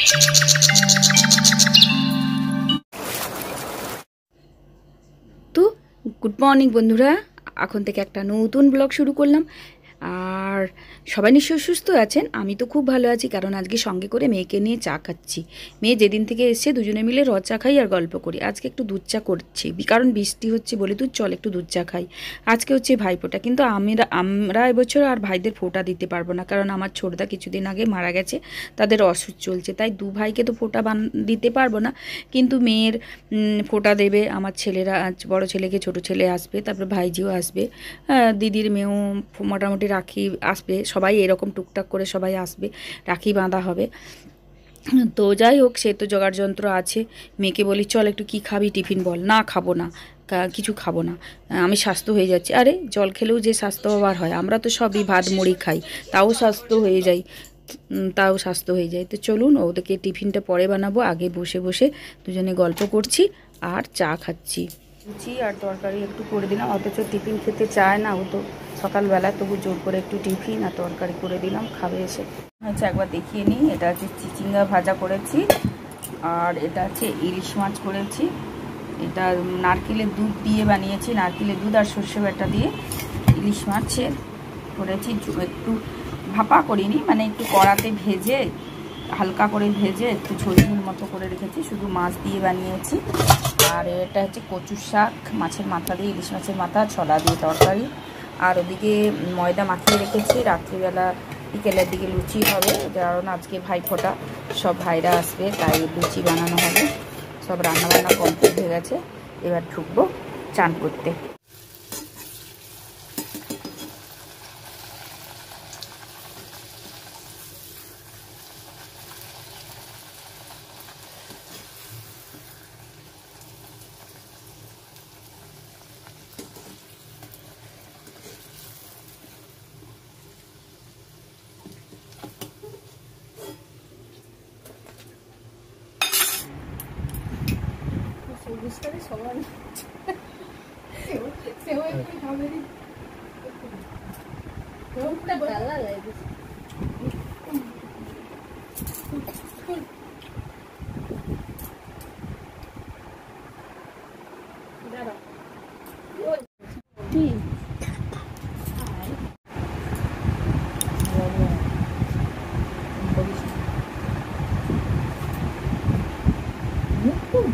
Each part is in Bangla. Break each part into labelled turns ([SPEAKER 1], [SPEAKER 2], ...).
[SPEAKER 1] তো গুড মর্নিং বন্ধুরা, এখন থেকে একটা নতুন ব্লগ শুরু করলাম। আর সবাই নিশ্চয়ই সুস্থ আছেন, আমি তো খুব ভালো আছি, কারণ আজকে সঙ্গে করে মেয়েকে নিয়ে চা খাচ্ছি। মেয়ে যেদিন থেকে এসছে দুজনে মিলে র চা খাই আর গল্প করি। আজকে একটু দুধ চা করছি, কারণ বৃষ্টি হচ্ছে বলে দুধ চল একটু দুধ চা খাই। আজকে হচ্ছে ভাইফোঁটা, কিন্তু আমরা এবছর আর ভাইদের ফোঁটা দিতে পারবো না, কারণ আমার ছোটদা কিছুদিন আগে মারা গেছে, তাদের অসুখ চলছে, তাই দু ভাইকে তো ফোঁটা দিতে পারবো না। কিন্তু মেয়ের ফোঁটা দেবে আমার ছেলেরা, বড় ছেলেকে ছোট ছেলে আসবে, তারপর ভাইজিও আসবে, দিদির মেয়েও মোটামুটি রাখি আসবে, সবাই এরকম টুকটাক করে সবাই আসবে, রাখি বাঁধা হবে। তো যাই হোক, সে তো জোগাড় যন্ত্র আছে। মেয়েকে বলি চল একটু কি খাবি টিফিন বল, না খাবো না, কিছু খাবো না, আমি স্বাস্থ্য হয়ে যাচ্ছি। আরে জল খেলেও যে স্বাস্থ্য আবার হয়, আমরা তো সবই ভাত মুড়ি খাই, তাও স্বাস্থ্য হয়ে যায়। তো চলুন ওদেরকে টিফিনটা পরে বানাবো, আগে বসে বসে দুজনে গল্প করছি আর চা খাচ্ছি। লুচি আর তরকারি একটু করে দিলাম, অথচ টিফিন খেতে চায় না, ও তো সকালবেলা তবু জোর করে একটু টিফিন আর তরকারি করে দিলাম, খাবে এসে। আচ্ছা একবার দেখিয়ে নিই, এটা হচ্ছে চিচিঙ্গা ভাজা করেছি, আর এটা হচ্ছে ইলিশ মাছ করেছি, এটা নারকেলের দুধ দিয়ে বানিয়েছি, নারকেলের দুধ আর সর্ষে বাটা দিয়ে ইলিশ মাছের করেছি। একটু ভাপা করিনি, মানে একটু কড়াতে ভেজে হালকা করে ভেজে একটু ঝোল ঝোল মতো করে রেখেছি, শুধু মাছ দিয়ে বানিয়েছি। আর এটা হচ্ছে কচুর শাক, মাছের মাথা দিয়ে, ইলিশ মাছের মাথা ছলা দিয়ে তরকারি। আর ওদিকে ময়দা মাখিয়ে রেখেছি, রাত্রিবেলা বিকেলের দিকে লুচি হবে, কারণ আজকে ভাইফোঁটা, সব ভাইরা আসবে, তাই লুচি বানানো হবে। সব রান্নাবান্না কমপ্লিট হয়ে গেছে, এবার ঢুকবো চান করতে।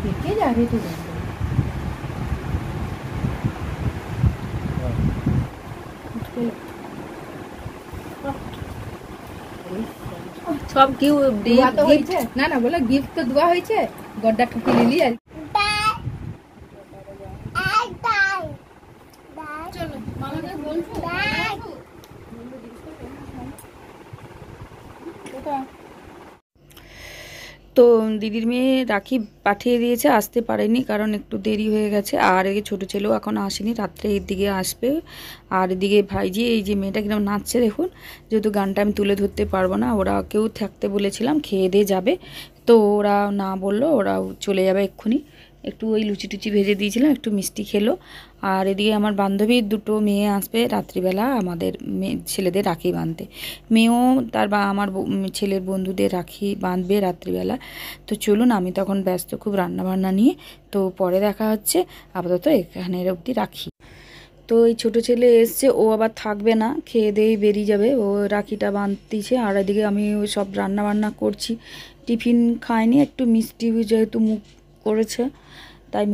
[SPEAKER 2] দেখে যাবে তো
[SPEAKER 1] সব
[SPEAKER 2] গিফট হয়েছে, না না বলে গিফট তো দেওয়া হয়েছে, গড্ডা ঠুকি নিলি আর চলো মামাকে বলছো
[SPEAKER 1] তো দিদির মেয়ে রাখি পাঠিয়ে দিয়েছে, আসতে পারেনি কারণ একটু দেরি হয়ে গেছে। আর এই ছোটো ছেলেও এখন আসেনি, রাত্রে এর দিকে আসবে। আর এদিকে ভাইজি, এই যে মেয়েটা কিরকম নাচছে দেখুন, যেহেতু গানটা আমি তুলে ধরতে পারবো না, ওরা কেউ থাকতে বলেছিলাম, খেয়ে দিয়ে যাবে, তো ওরা না বললো, ওরাও চলে যাবে এক্ষুনি। একটু ওই লুচি টুচি ভেজে দিয়েছিলাম, একটু মিষ্টি খেলো। আর এদিকে আমার বান্ধবীর দুটো মেয়ে আসবে রাত্রিবেলা আমাদের ছেলেদের রাখি বাঁধতে। মেয়েও তার বা আমার ছেলের বন্ধুদের রাখি বাঁধবে রাত্রিবেলা। তো চলুন, আমি তখন ব্যস্ত খুব রান্নাবান্না নিয়ে, তো পরে দেখা হচ্ছে। আপাতত এখানের অবধি রাখি। তো এই ছোটো ছেলে এসছে, ও আবার থাকবে না, খেয়ে দিয়েই বেরিয়ে যাবে, ও রাখিটা বাঁধতেছে। আর এদিকে আমি সব রান্নাবান্না করছি, টিফিন খায়নি, একটু মিষ্টি যেহেতু মুখ করেছে, তাই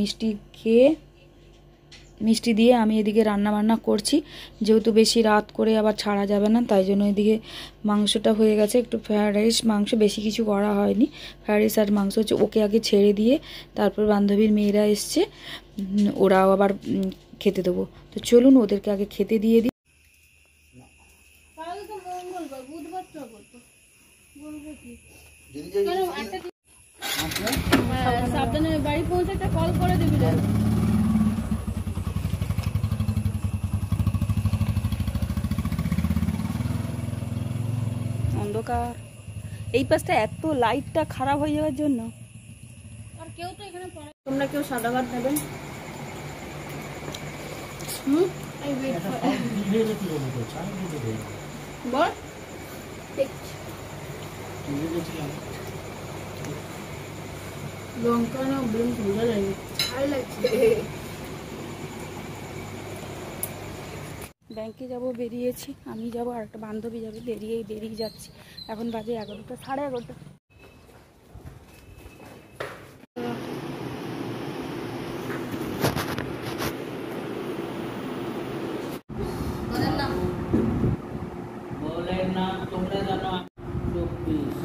[SPEAKER 1] মিষ্টি দিয়ে আমি এদিকে রান্নাবান্না করছি। যেহেতু বেশি রাত করে আবার ছাড়া যাবে না, তাই জন্য এদিকে মাংসটা হয়ে গেছে, একটু ফ্রায়েড রাইস, মাংস বেশি কিছু করা হয়নি, ফ্রায়েড রাইস আর মাংস হচ্ছে। ওকে আগে ছেড়ে দিয়ে তারপর বান্ধবীর মেয়েরা এসছে, ওরাও আবার খেতে দেবো। তো চলুন ওদেরকে আগে খেতে দিয়ে দিই।
[SPEAKER 2] সাবধানে বাড়ি পৌঁছে একটা কল করে দিবি।
[SPEAKER 1] অন্ধকার, এই পাশটা এত লাইটটা খারাপ হয়ে যাওয়ার জন্য।
[SPEAKER 2] আর কেউ তো এখানে পড়ে, তোমরা কেউ সাদা ভাত নেবেন? বল লঙ্কা না বেশ মজা লাগে, ভালো লাগছে।
[SPEAKER 1] ব্যাংকে যাব, বেরিয়েছি, আমি যাব আর একটা বান্ধবী যাবে, বেরিয়ে যাচ্ছি। এখন বাজে 11টা, 11:30।
[SPEAKER 3] বলেন না তোমরা জানো 24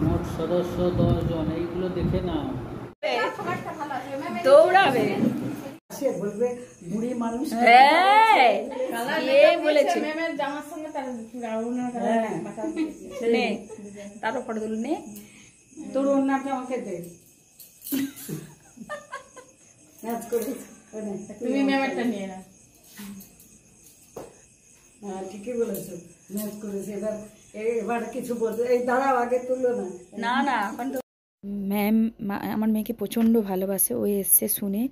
[SPEAKER 3] মোট সদস্য 10 জন, এইগুলো দেখে নাও।
[SPEAKER 1] দৌড়াবে
[SPEAKER 4] সে বলবে বুড়ি মানুষ
[SPEAKER 1] বলেছে
[SPEAKER 2] ম্যামের জামার সঙ্গে তার গাউনের
[SPEAKER 1] নে, তারও ফটো তুলে নে।
[SPEAKER 4] তোর ওনাকে আমাকে দে। ম্যাচ করিস
[SPEAKER 2] তুমি ম্যামেরটা নিয়ে নাও।
[SPEAKER 4] হ্যাঁ ঠিকই বলেছো, ম্যাচ করিস। এবার কিছু বলতে এই দাঁড়াও, আগে তুলো না।
[SPEAKER 1] না এখন তো ম্যাম আমার মেয়েকে প্রচণ্ড ভালোবাসে। ও এসছে শুনে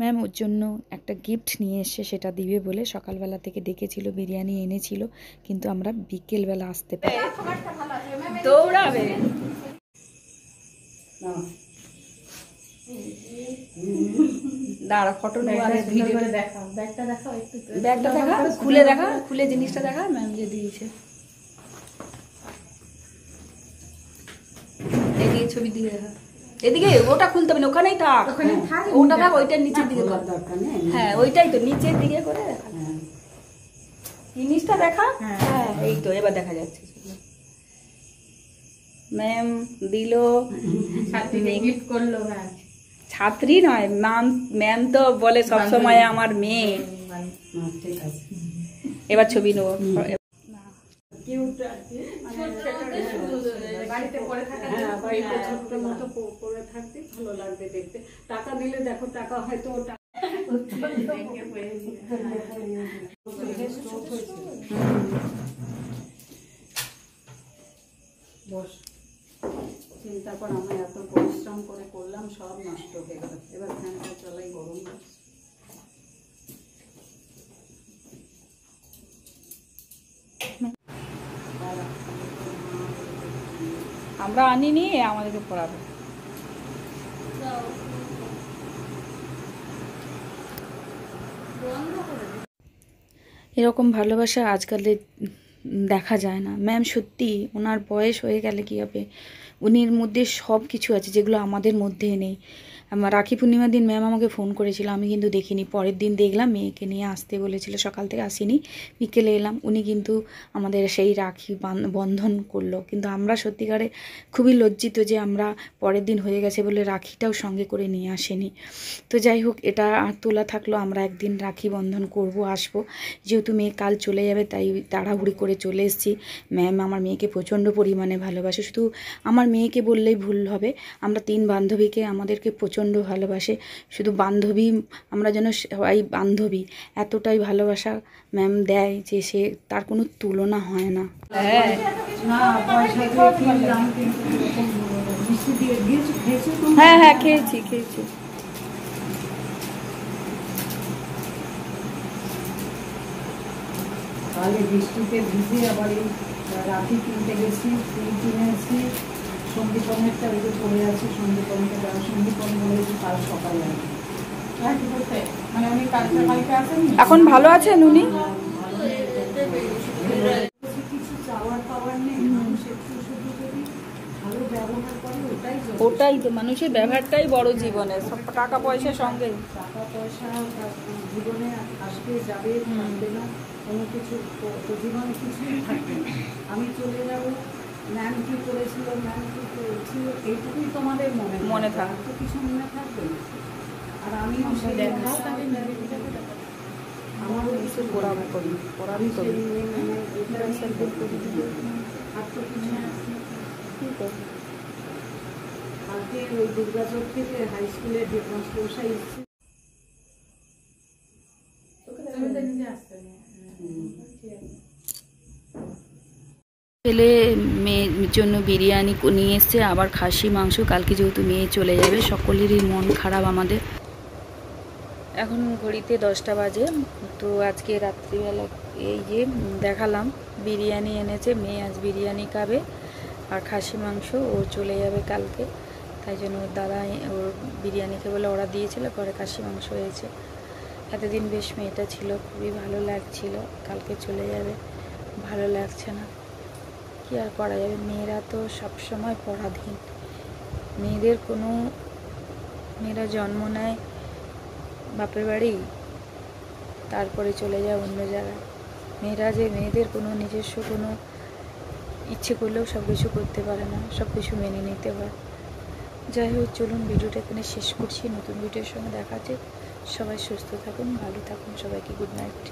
[SPEAKER 1] ম্যাম ওর জন্য একটা গিফট নিয়ে এসছে, সেটা দিবে বলে সকালবেলা থেকে ডেকেছিল, বিরিয়ানি এনেছিল, কিন্তু আমরা বিকেলবেলা আসতে পারি। দৌড়াবে
[SPEAKER 4] না
[SPEAKER 1] দাঁড়া, ফটো নেবো আগে, ভিডিও
[SPEAKER 2] দেখাও, ব্যাগটা দেখাও একটু।
[SPEAKER 1] ব্যাগটা দেখা, খুলে জিনিসটা দেখা, ম্যাম যে দিয়েছে। এদিকে ছবি দিয়ে দেখা, এদিকে ওটা খুলতে হবে না, ওখানেই থাক, ওটা থাক, ওইটার নিচের দিকে কর।
[SPEAKER 4] দরকার নেই।
[SPEAKER 1] হ্যাঁ ওইটাই তো, নিচের দিকে করে দেখা
[SPEAKER 4] হ্যাঁ
[SPEAKER 1] জিনিসটা দেখা। হ্যাঁ এই তো এবার দেখা যাচ্ছে। ম্যাম দিল,
[SPEAKER 2] গিফট করলো। হ্যাঁ
[SPEAKER 1] ছাত্রী নয় ম্যাম, ম্যাম তো বলে সবসময় আমার মেয়ে।
[SPEAKER 4] ঠিক আছে।
[SPEAKER 1] এবার ছবি নেবো।
[SPEAKER 4] কিউট আর কি,
[SPEAKER 2] বাড়িতে পরে থাকা।
[SPEAKER 4] হ্যাঁ বাড়িতে ছোট্ট মতো করে থাকতে ভালো লাগবে দেখতে। টাকা দিলে দেখো, টাকা হয়তো বস। চিন্তা কর, আমি এত পরিশ্রম করে করলাম, সব নষ্ট হয়ে গেল। এবার ফ্যানটা চালাই, গরম লাগছে।
[SPEAKER 1] আমরা আনিনি, আমাদেরকে পড়াবে। এরকম ভালোবাসা আজকালের দেখা যায় না। ম্যাম সত্যি ওনার বয়স হয়ে গেলে কী হবে, উনির মধ্যে সব কিছু আছে যেগুলো আমাদের মধ্যে নেই। আমার রাখি পূর্ণিমার দিন ম্যাম আমাকে ফোন করেছিল, আমি কিন্তু দেখিনি। পরের দিন দেখলাম মেয়েকে নিয়ে আসতে বলেছিল, সকাল থেকে আসেনি, বিকেলে এলাম। উনি কিন্তু আমাদের সেই রাখি বন্ধন করলো, কিন্তু আমরা সত্যিকারে খুবই লজ্জিত যে আমরা পরের দিন হয়ে গেছে বলে রাখিটাও সঙ্গে করে নিয়ে আসেনি। তো যাই হোক, এটা তোলা থাকলো, আমরা একদিন রাখি বন্ধন করব, আসবো। যেহেতু মেয়ে কাল চলে যাবে তাই তাড়াহুড়ি করে চলে এসেছি। ম্যাম আমার মেয়েকে প্রচণ্ড পরিমাণে ভালোবাসে, শুধু আমার মেয়েকে বললেই ভুল হবে, আমরা 3 বান্ধবীকে আমাদেরকে প্রচণ্ড ভালোবাসে। শুধু বান্ধবী, আমরা যেন সবাই বান্ধবী, এতটাই ভালোবাসা ম্যাম দেয় যে সে তার কোনো তুলনা হয় না। হ্যাঁ
[SPEAKER 4] না পয়সা দিয়ে কিনলাম, কিন্তু এরকম মিষ্টি দিয়ে খেয়েছো তুমি?
[SPEAKER 1] হ্যাঁ হ্যাঁ খেয়েছি।
[SPEAKER 4] তাহলে বৃষ্টিতে ভিজে আবার এই রাখি কিনতে গেছি, ফুল কিনে এসেছি। সন্দীপনেরটা ওই যে পড়ে আছে, সন্দীপনকে দেওয়া, সন্দীপন বলেছি কাল সকালে আসবে।
[SPEAKER 2] রাখি করতে মানে উনি কালকে আসেননি।
[SPEAKER 1] এখন ভালো আছেন উনি?
[SPEAKER 4] কিছু চাওয়ার পাওয়ার নেই, মানুষ একটু শুধু যদি ভালো ব্যবহার করে ওটাই যথেষ্ট।
[SPEAKER 1] ওটাই তো, মানুষের ব্যবহারটাই বড় জীবনে, সব টাকা পয়সার সঙ্গে।
[SPEAKER 4] টাকা পয়সা জীবনে আসবে যাবে, থাকবে না, কোনো কিছু তো জীবনে কিছুই থাকবে না। আমি চলে যাবো, ম্যাম কি করেছিল, ম্যাম কি করেছিল, এইটুকুই তোমাদের মনে
[SPEAKER 1] থাকবে।
[SPEAKER 4] তো কিছু মনে থাকবে না। আর আমিও সেই
[SPEAKER 2] দেখাও তাকে,
[SPEAKER 4] আমারও কিছু
[SPEAKER 1] পড়াবো করি।
[SPEAKER 4] আর তো কিছু কালকে ওই দুর্গাচক থেকে হাই স্কুলের হেডমাস্টার এসেছে।
[SPEAKER 2] তুমি তো নিজে আসতে না।
[SPEAKER 1] ছেলে মেয়ের জন্য বিরিয়ানি নিয়ে এসছে, আবার খাসি মাংস। কালকে যেহেতু মেয়ে চলে যাবে, সকলেরই মন খারাপ আমাদের। এখন ঘড়িতে 10টা বাজে। তো আজকে রাত্রিবেলা এই যে দেখালাম, বিরিয়ানি এনেছে, মেয়ে আজ বিরিয়ানি খাবে, আর খাসি মাংস ও চলে যাবে কালকে। তাই জন্য ওর দাদা ওর বিরিয়ানিকে বলে অর্ডার দিয়েছিল, ঘরে খাসি মাংস হয়েছে। এতদিন বেশ মেয়েটা ছিল, খুবই ভালো লাগছিল, কালকে চলে যাবে, ভালো লাগছে না, কি আর করা যাবে। মেয়েরা তো সবসময় পরাধীন, মেয়েরা জন্ম নেয় বাপের বাড়ি, তারপরে চলে যায় অন্য জায়গায়। মেয়েদের কোনো নিজস্ব কোনো ইচ্ছে করলেও সব কিছু করতে পারে না, সব কিছু মেনে নিতে হয়। যাই হোক, চলুন ভিডিওটা এখানে শেষ করছি, নতুন ভিডিওর সঙ্গে দেখা আছে। সবাই সুস্থ থাকুন, ভালো থাকুন, সবাইকে গুড নাইট।